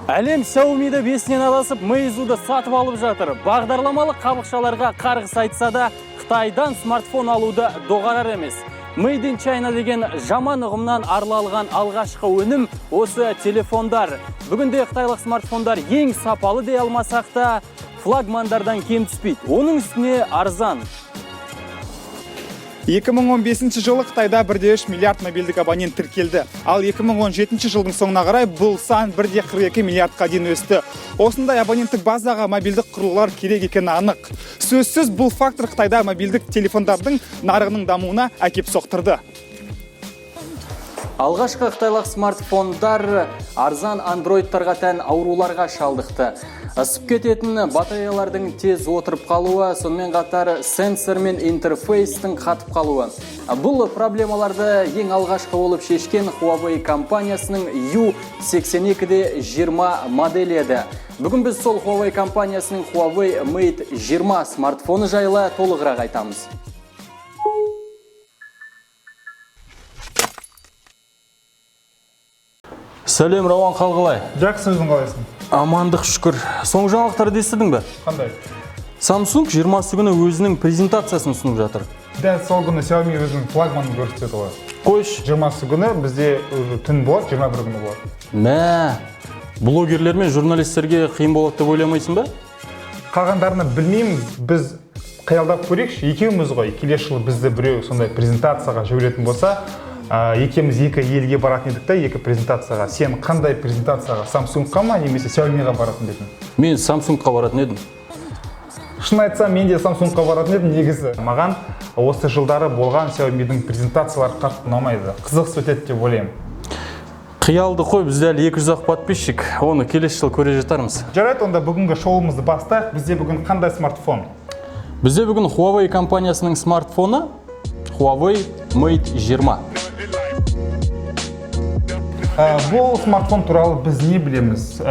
Әлем Xiaomi'ді бесінен адасып, Meizu'ды сатып алып жатыр. Бағдарламалық қабықшаларға қарғыс айтса да, Қытайдан смартфон алуды доғарар емес. Made in China деген жаман ұғымнан арылған алғашқы өнім осы телефондар. Бүгінде қытайлық смартфондар ең сапалы дей алмасақ та, флагмандардан кем түспейді. Оның үстіне арзан. 2015 жылы Қытайда 1,3 миллиард мобильдік абонент тіркелді. Ал 2017 жылдың соңына қарай бұл сан 1,42 миллиардқа дейін өсті. Осындай абоненттік базаға мобильдік құрылғылар керек екені анық. Сөзсіз бұл фактор Қытайда мобильдік телефондардың нарығының дамуына әкеп соқтырды. Алғашқы қытайлық смартфондар арзан андроидтарға тән ауруларға шалдықты. Ысып кететін батареялардың тез отырып қалуы, сонымен қатар сенсор мен интерфейстің қатып қалуы. Бұл проблемаларды ең алғашқы болып шешкен Huawei компаниясының U82-20 моделі еді. Бүгін біз сол Huawei компаниясының Huawei Mate 20 смартфоны жайлы толығырақ айтамыз. Сәлем, Рауан, қалғылай? Жақсы, өзің қалайсың? Амандық шүкір. Соң жаңалықтарды естідің бе? Қандай? Samsung 20 күні өзінің презентациясын ұсынып жатыр. Дәл сол күні Xiaomi өзінің флагманын көрсетеді ғой. Қойш. 20 күні бізде түн болады, 21 күні болады. Блогерлер мен журналистерге қиын болады деп ойламайсың ба? Қалғандарына білмеймін, біз қиялдап көрейікші, екеуміз ғой. Келесі жылы бізді біреу сондай презентацияға жіберетін болса, екеуміз екі елге баратын едік та, екі презентацияға. Сен қандай презентацияға, Samsung-қа ма, немесе Xiaomi-ға баратын дедің? Мен Samsung-қа баратын едім. Шын айтсам, мен де Samsung-қа баратын едім негізі. Маған осы жылдары болған Xiaomi-дің презентациялары қатты ұнамайды. Қызықсыз өтеді деп ойлаймын. Қиялды қой, бізде әлі 200 подписчик, оны келесі жыл көре жатармыз. Жарайды, онда бүгінгі шоуымызды бастайық. Бізде бүгін қандай смартфон? Бізде бүгін Huawei компаниясының смартфоны Huawei Mate 20. Бұл смартфон туралы біз не білеміз?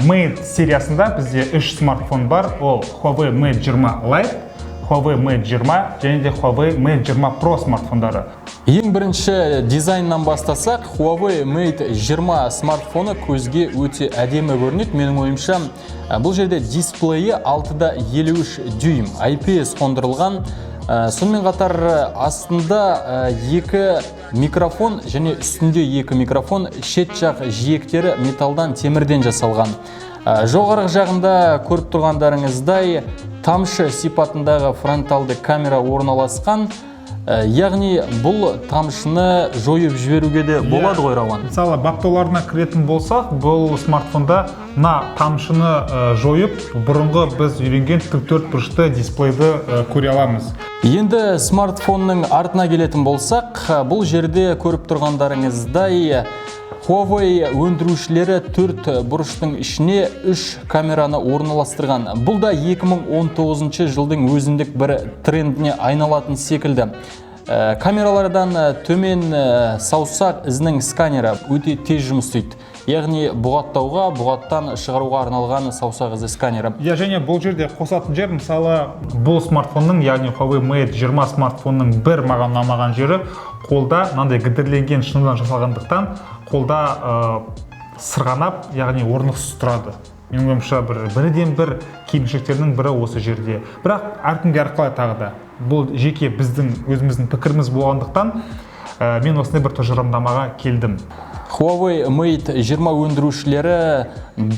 Mate сериясында бізде 3 смартфон бар. Ол Huawei Mate 20 Lite, Huawei Mate 20 және де Huawei Mate 20 Pro смартфондары. Ең бірінші дизайннан бастасақ, Huawei Mate 20 смартфоны көзге өте әдемі көрінеді. Менің ойымша, бұл жерде дисплейі 6,53 дюйм IPS қондырылған. Сонымен қатар астында екі микрофон және үстінде екі микрофон, шет жақ жиектері металдан, темірден жасалған. Жоғарғы жағында көріп тұрғандарыңыздай тамшы сипатындағы фронталды камера орналасқан. Яғни бұл тамшыны жойып жіберуге де болады ғой, Рауан. Мысалы, баптауларына кіретін болсақ, бұл смартфонда тамшыны жойып, бұрынғы біз үйренген 44 бұрышты дисплейді көре аламыз. Енді смартфонның артына келетін болсақ, бұл жерде көріп тұрғандарыңыздай Huawei өндірушілері 4 бұрыштың ішіне 3 камераны орналастырған. Бұл да 2019 жылдың өзіндік бір трендіне айналатын секілді. Камералардан төмен саусақ ізінің сканері өте тез жұмыс істейді. Яғни бұғаттауға, бұғаттан шығаруға арналған саусақ ізі сканері. Және бұл жерде қосатын жер, мысалы, бұл смартфонның, яғни Huawei Mate 20 смартфонның бір маған ұнамаған жері, қолда мынандай гідірленген шыныдан жасалғандықтан, қолда сырғанап, яғни орнықсыз тұрады. Менің ойымша бірден бір кемшіліктердің бірі осы жерде. Бірақ әркімге әрқалай тағы да. Бұл жеке біздің өзіміздің пікіріміз болғандықтан, мен осындай бір тұжырымдамаға келдім. Huawei Mate 20 өндірушілері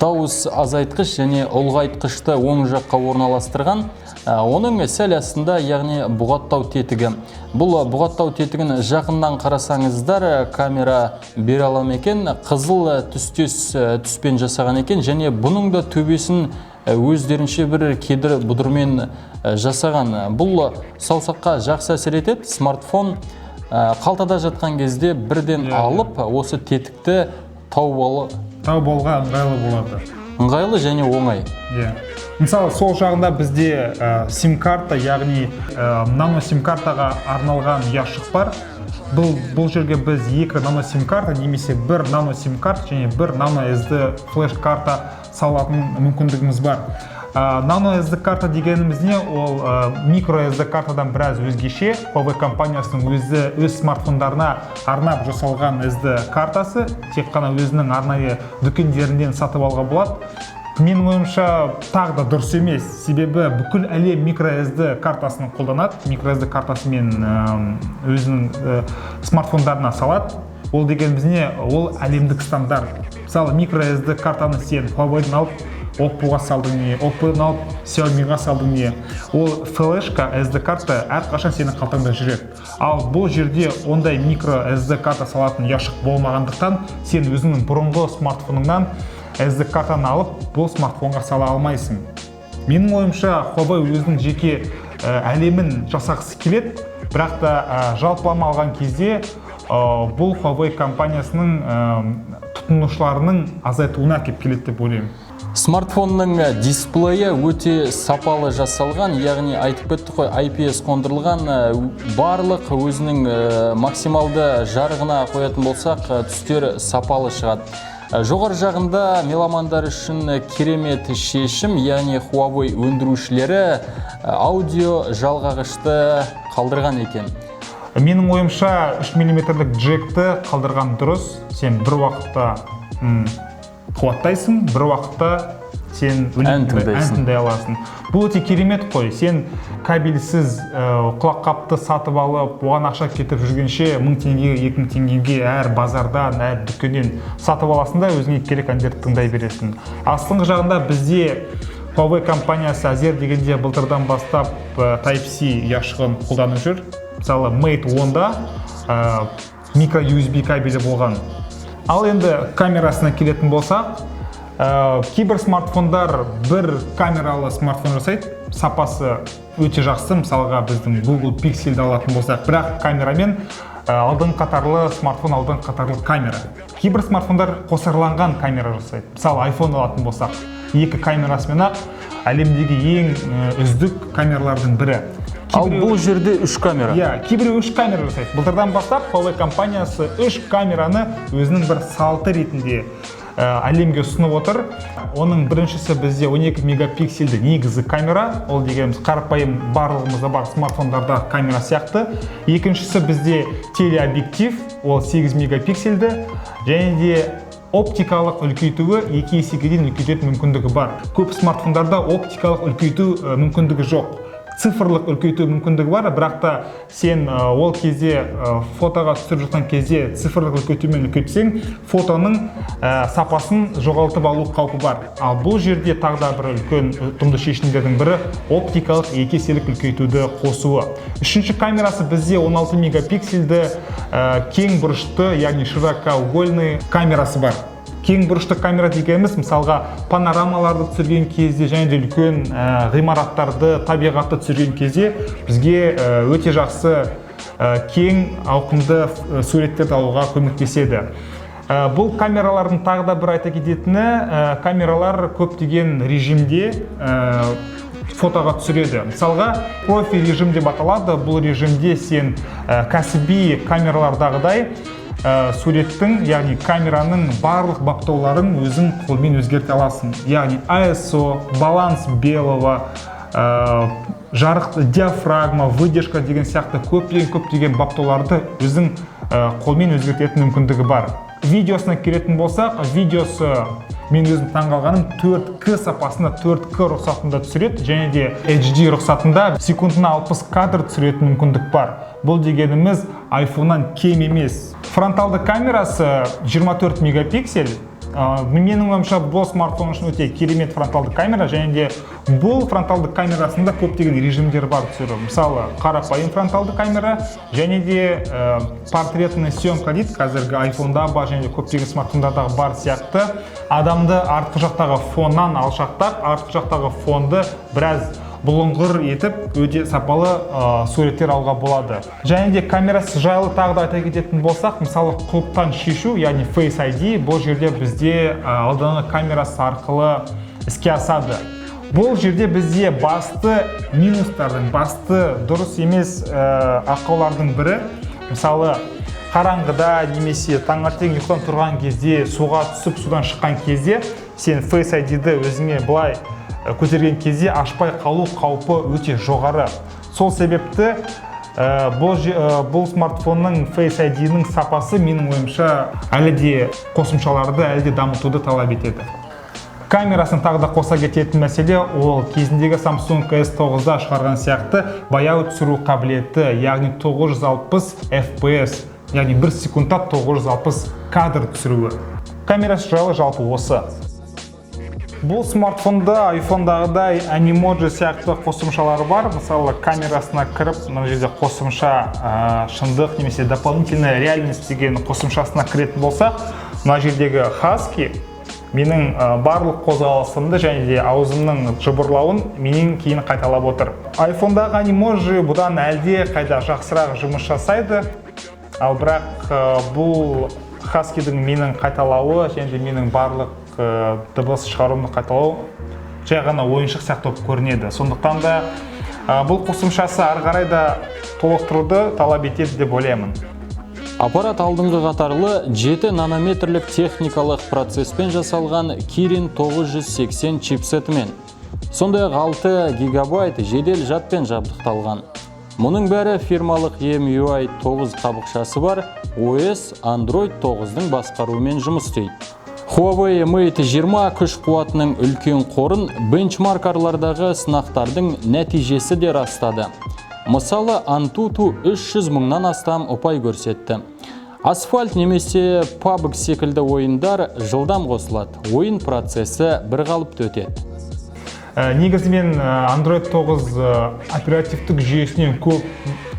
дауыс азайтқыш және ұлғайтқышты оң жаққа орналастырған. Оның сәл астында, яғни бұғаттау тетігі. Бұл бұғаттау тетігін жақыннан қарасаңыздар, камера бере алам екен, қызыл түспен жасаған екен, және бұның да төбесін өздерінше бір кедір бұдырмен жасаған. Бұл саусаққа жақсы әсер етеді. Смартфон қалтада жатқан кезде бірден алып, осы тетікті тауып алуға ыңғайлы болады. Ыңғайлы және оңай. Мысалы, сол жағында бізде сим-карта, яғни нано сим-картаға арналған яшық бар. Бұл жерге біз 2 нано сим-карта, немесе 1 нано сим-карта және 1 нано SD флеш-карта салатын мүмкіндігіміз бар. Nano SD карта дегеніміз не? Ол микро SD картадан біраз өзгеше. Huawei компаниясының өз смартфондарына арнап жасалған SD картасы, тек қана өзінің арнайы дүкендерінен сатып алуға болады. Менің ойымша тағы да дұрыс емес, себебі бүкіл әлем микро SD картасын қолданады. Микро SD картасымен өзінің смартфондарына салады. Ол дегеніміз не? Ол әлемдік стандарт. Мысалы, микро SD картаны сен Huawei'ден алып, Oppo'ға салдың не, Oppo'дан алып, Xiaomi'ға салдың не. Ол флешка SD карта әрқашан сенің қалтаңда жүреді. Ал бұл жерде ондай микро SD карта салатын ұяшық болмағандықтан, сен өзіңнің бұрынғы смартфоныңнан SD картаны алып, бұл смартфонға сала алмайсың. Менің ойымша, Huawei өзінің жеке әлемін жасағысы келеді, бірақ та жалпылама алған кезде бұл Huawei компаниясының тұтынушыларының азайтуына әкеліп келеді деп ойлаймын. Смартфонның дисплейі өте сапалы жасалған, яғни айтып кеттік қой, IPS қондырылған, барлық өзінің максималды жарығына қоятын болсақ, түстер сапалы шығады. Жоғары жағында меломандар үшін керемет шешім, яғни Huawei өндірушілері аудио жалғағышты қалдырған екен. Менің ойымша 3 мм джекті қалдырған дұрыс. Сен бір уақытта қуаттайсың, бір уақытта сен ән тыңдай аласың. Бұл өте керемет қой. Сен кабельсіз құлаққапты сатып алып, оған ақша кетіп жүргенше 1000 теңгеге, 2000 теңгеге әр базардан, әр дүкеннен сатып аласың да өзіңе керек әндерді тыңдай бересің. Астыңғы жағында бізде Huawei компаниясы әзер дегенде былтырдан бастап Type-C ұяшығын қолданып жүр. Мысалы, Mate 10-да микро USB кабелі болған. Ал енді камерасына келетін болсақ, кейбір смартфондар бір камералы смартфон жасайды, сапасы өте жақсы. Мысалға біздің Google Pixel'ді алатын болсақ, бірақ камерамен алдыңғы қатарлы смартфон, алдыңғы қатарлы камера. Кейбір смартфондар қосарланған камера жасайды. Мысалы, iPhone алатын болсақ, екі камерасымен ақ әлемдегі ең үздік камералардың бірі. Ал бұл жерде 3 камера. Кейбір 3 камера жасайды. Былтырдан бастап Huawei компаниясы 3 камераны өзінің бір салты ретінде әлемге ұсынып отыр. Оның біріншісі бізде 12 мегапиксельді негізгі камера, ол дегеніміз қарапайым барлығымызда бар смартфондарда камера сияқты. Екіншісі бізде телеобъектив, ол 8 мегапиксельді, және де оптикалық үлкейтуі 2 есеге дейін үлкейтетін мүмкіндігі бар. Көп смартфондарда оптикалық үлкейту мүмкіндігі жоқ. Цифрлық үлкейту мүмкіндігі бар, бірақ та сен ол кезде фотоға түсіріп жатқан кезде цифрлық үлкейтумен үлкейтсең, фотоның сапасын жоғалтып алу қаупі бар. Ал бұл жерде тағы да бір үлкен ұтымды шешімдердің бірі оптикалық 2 еселік үлкейтуді қосуы. Үшінші камерасы бізде 16 мегапиксельді кең бұрышты, яғни широкоугольный камерасы бар. Кең бұрышты камера дегеніміз, мысалға панорамаларды түсірген кезде, және де үлкен ғимараттарды, табиғатты түсірген кезде бізге өте жақсы кең ауқымды суреттерді алуға көмектеседі. Бұл камералардың тағы да бір айта кететіні, камералар көптеген режимде фотоға түсіреді. Мысалға, профи режим деп аталады. Бұл режимде сен кәсіби камералардағыдай суреттің, яғни камераның барлық баптауларын өзің қолмен өзгерте аласың. Яғни ISO, баланс белого, жарық диафрагма, выдержка деген сияқты көптеген баптауларды өзің қолмен өзгертетін мүмкіндігі бар. Видеосына келетін болсақ, видеосы мен өзім таңғалғаным 4К сапасында 4К рұқсатында түсіреді, және де HD рұқсатында секундына 60 кадр түсіретін мүмкіндік бар. Бұл дегеніміз iPhone-нан кем емес. Фронталды камерасы 24 мегапиксель. Менің ойымша бұл смартфон үшін өте керемет фронталды камера, және де бұл фронталды камерасында көптеген режимдер бар түсіру. Мысалы, қарапайым фронталды камера, және де портретный съемка дейді, қазіргі iPhone-да бар, және де көптеген смартфондарда бар сияқты. Адамды артқы жақтағы фоннан алшақтап, артқы жақтағы фонды біраз бұлыңғыр етіп, өте сапалы суреттер алуға болады. Және де камерасы жайлы тағы да айта кететін болсақ, мысалы құлыптан шешу, яғни Face ID, бұл жерде бізде алдыңғы камерасы арқылы іске асады. Бұл жерде бізде басты минустардың, басты дұрыс емес ақаулардың бірі, мысалы қараңғыда немесе таңертең ұйықтан тұрған кезде, суға түсіп судан шыққан кезде сен Face ID-ді өзіңе былай көтерген кезде ашпай қалу қаупі өте жоғары. Сол себепті бұл смартфонның Face ID-ның сапасы менің ойымша әлі де қосымшаларды әлі де дамытуды талап етеді. Камерасын тағы да қоса кететін мәселе ол кезіндегі Samsung S9-да шығарған сияқты баяу түсіру қабілеті, яғни 960 FPS, яғни 1 секундта 960 кадр түсіруі. Камерасы жайлы жалпы осы. Бұл смартфонда iPhone-дағыдай Animoji сияқты қосымшалары бар. Мысалы, камерасына кіріп, мына жерде қосымша шындық немесе дополнительная реальность деген қосымшасына кіретін болсақ, мына жердегі Husky менің барлық қозғалысымды және де аузымның жыбырлауын менен кейін қайталап отыр. iPhone-дағы Animoji бұдан әлде қайда жақсырақ жұмыс жасайды, ал бірақ бұл Husky-дің менің қайталауы және де менің барлық дыбыс шығаруымды қайталау жай ғана ойыншық сияқты көрінеді. Сондықтан да бұл қосымшасы ары қарай да толықтыруды талап етеді деп ойлаймын. Аппарат алдыңғы қатарлы 7 нанометрлік техникалық процеспен жасалған Kirin 980 чипсетімен. Сондай-ақ 6 гигабайт жедел жадпен жабдықталған. Мұның бәрі фирмалық MIUI 9 қабықшасы бар OS Android 9-ның басқаруымен жұмыс істейді. Huawei Mate 20 күш қуатының үлкен қорын бенчмаркарлардағы сынақтардың нәтижесі де растады. Мысалы, Antutu 300 мыңнан астам ұпай көрсетті. Асфальт немесе PUBG секілді ойындар жылдам қосылады. Ойын процесі бір қалыпты өтеді. Негізімен Android 9 оперативтік жүйесінен көп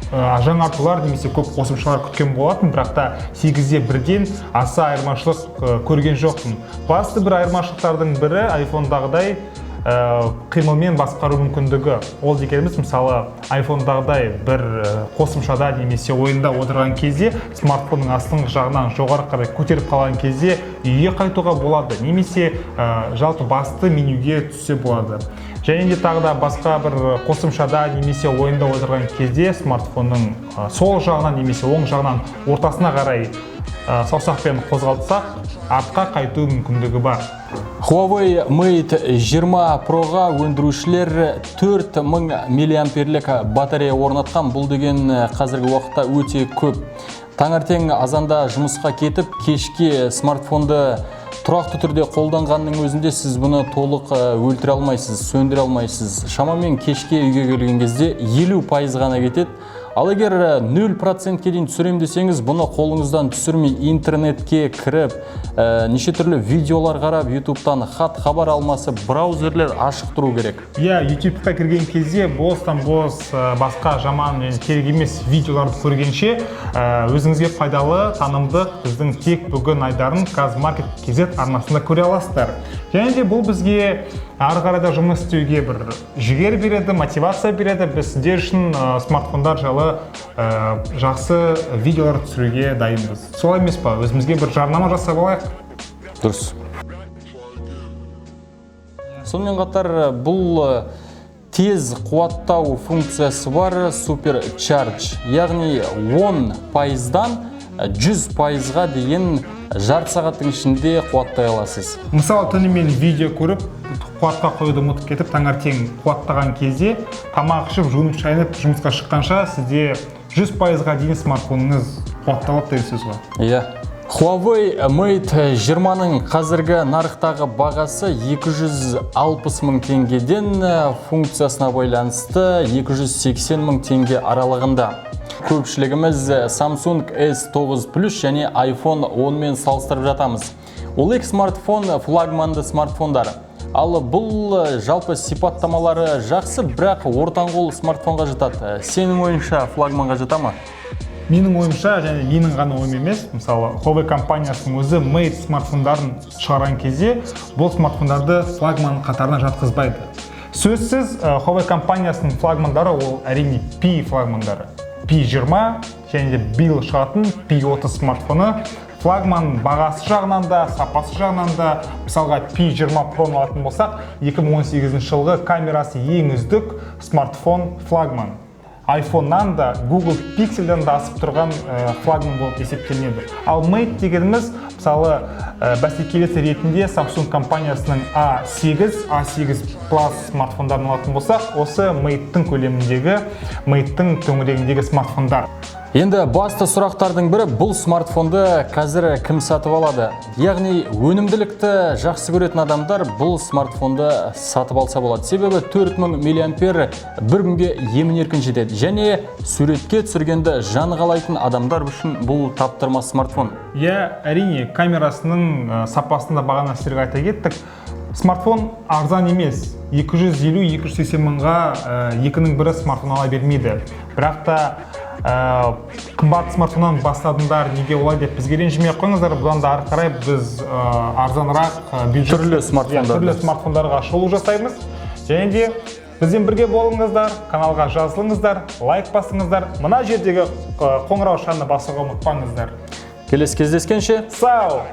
жаңартулар немесе көп қосымшалар күткен болатын, бірақ та 8-де бірден аса айырмашылық көрген жоқпын. Басты бір айырмашылықтардың бірі iPhone-дағыдай қимылмен басқару мүмкіндігі. Ол дегеніміз, мысалы, iPhone-дағыдай бір қосымшада немесе ойында отырған кезде смартфонның астыңғы жағынан жоғары қарай көтеріп қалған кезде үйге қайтуға болады, немесе жалпы басты менюге түссе болады. Және де тағы да басқа бір қосымшада немесе ойында отырған кезде смартфонның сол жағынан немесе оң жағынан ортасына қарай саусақпен қозғалтсақ, артқа қайту мүмкіндігі бар. Huawei Mate 20 Pro-ға өндірушілер 4000 мАh батарея орнатқан. Бұл деген қазіргі уақытта өте көп. Таңертең азанда жұмысқа кетіп, кешке смартфонды тұрақты түрде қолданғанның өзінде сіз бұны толық өлтіре алмайсыз, сөндіре алмайсыз. Шамамен кешке үйге келген кезде 50% ғана кетеді. Ал егер 0%-ке дейін түсірем десеңіз, бұны қолыңыздан түсірмей интернетке кіріп, неше түрлі видеолар қарап, YouTube-тан хабар алмасы, браузерлер ашық тұру керек. YouTube-қа кірген кезде бостан-бос басқа жаман керек емес видеоларды көргенше, өзіңізге пайдалы, танымдық біздің тек бүгін айдарын Казmarket.kz арнасында көре аласыздар. Және де бұл бізге ары қарайда жұмыс істеуге бір жігер береді, мотивация береді. Біз сіздер үшін смартфондар жайлы жақсы видеолар түсіруге дайынбыз. Солай емес па? Өзімізге бір жарнама жасап алайық. Дұрыс. Сонымен қатар бұл тез қуаттау функциясы бар Supercharge, яғни 10%-дан 100%-ға дейін жарты сағаттың ішінде қуаттай аласыз. Мысалы, түнімен видео көріп, қуатқа қоюды ұмытып кетіп, таңертең қуаттаған кезде тамақ ішіп, жуынып шайынып жұмысқа шыққанша сізде 100%-ға дейін смартфоныңыз қуатталады деген сөз ғой. Huawei Mate 20-ның қазіргі нарықтағы бағасы 260 мың теңгеден функциясына байланысты 280 мың теңге аралығында. Көпшілігіміз Samsung S9 Plus және iPhone 10 мен салыстырып жатамыз. Ол екі смартфон флагманды смартфондар. Ал бұл жалпы сипаттамалары жақсы, бірақ ортаңғол смартфонға жатады. Сенің ойынша флагманға жата ма? Менің ойымша, және менің ғана ойым емес, мысалы, Huawei компаниясының өзі Mate смартфондарын шығарған кезде, бұл смартфондарды флагман қатарына жатқызбайды. Сөзсіз, Huawei компаниясының флагмандары ол әрине P флагмандары. P20 және де биыл шығатын P30 смартфоны флагман бағасы жағынан да, сапасы жағынан да, мысалға P20 Pro-ны алатын болсақ, 2018 жылғы камерасы ең үздік смартфон флагман. iPhone-нан да Google Pixel-ден да асып тұрған флагман болып есептелінеді. Ал Mate дегеніміз мысалы бәсекелесі ретінде Samsung компаниясының A8 Plus смартфондарын алатын болсақ, осы Mate-тің көлеміндегі, Mate-тің төңірегіндегі смартфондар. Енді басты сұрақтардың бірі, бұл смартфонды қазір кім сатып алады? Яғни өнімділікті жақсы көретін адамдар бұл смартфонды сатып алса болады. Себебі 4000 мАh бір күнге емін-еркін жетеді. Және суретке түсіргенді жаны қалайтын адамдар үшін бұл таптырмас смартфон. Әрине, камерасының сапасында бағана сіздерге айта кеттік. Смартфон арзан емес. 250-280 мыңға екінің бірі смартфон ала бермейді. Бірақ та қымбат смартфоннан бастадыңдар, неге олай деп бізге ренжімей қойыңыздар. Бұдан да ары қарай біз арзанырақ түрлі смартфондарға шолу жасаймыз. Және де бізбен бірге болыңыздар, каналға жазылыңыздар, лайк басыңыздар, мына жердегі қоңырау шанын басуға ұмытпаңыздар. Келесі кездескенше сау!